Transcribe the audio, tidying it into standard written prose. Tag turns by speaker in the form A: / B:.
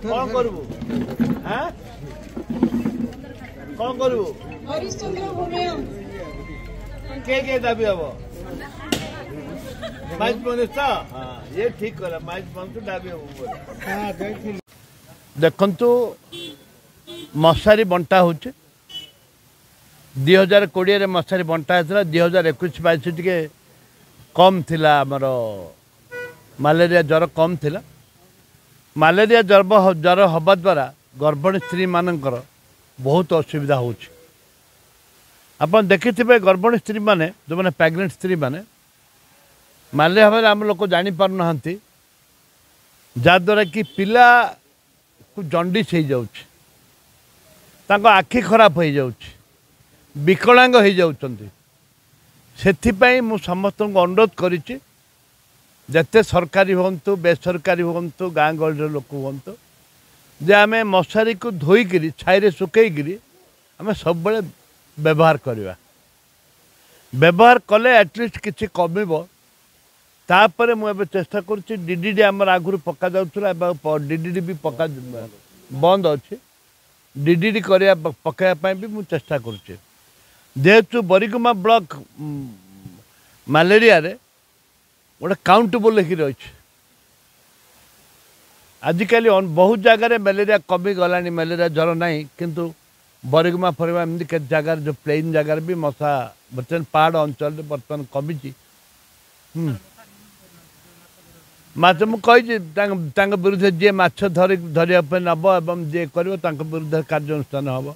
A: कौन करबू हां कौन करबू
B: हरिश्चंद्र भूमिया
A: के दाबी हबो माइज मनुष्य हां ये ठीक कला माइज मनुष्य दाबी हबो हां देखंतु मशारी बंटा होचे 2020 रे मशारी बंटा हेतला 2021-22 टिके कम थिला हमर मलेरिया ज्वर कम थिला मलेरिया ज्वर हवा द्वारा गर्भिणी स्त्री मानकर बहुत असुविधा होची अपन देखिथिबे गर्भिणी स्त्री माने जो माने प्रेग्नेंट स्त्री माने मलेरिया हवा हम लोग जानि पार नहंती जा द्वारा कि पिला को जंडिस हो जाउची ताको आखि खराब हो जाउची विकलांग हो जाउचंती सेथिपाई मु समस्त को अनुरोध करिछि जते सरकारी होंतु बेसरकारी होंतु गाँ गहली लोक होंतु जे आम मशारी को धोईकरी छाई सुखई आम सब बड़े व्यवहार करवा व्यवहार कले एटलिस्ट किसी कमिब तापर मुझे चेष्टा करुच्ची डीडीडी आमर आगुरी पका जाऊला डीडीडी भी पका बंद अच्छी डीडीडी पकाइबा भी मुझे चेष्टा करुच्ची जेहेतु बरिगुमा ब्लॉक मलेरिया रे गोटे काउंटेबल लिखी रही आजिकल बहुत जगार मलेरिया कमी गला मलेरिया ज्वर ना किंतु बरिगुमा फरिगुमा एमती के जगार जो प्लेन जगार भी मशा बर्तमान पहाड़ अंचल बर्तमान कमी माछ मुझे विरुद्ध जी माछ धरिया नब एवं जी कर विरुद्ध कार्यानुष्ठान हम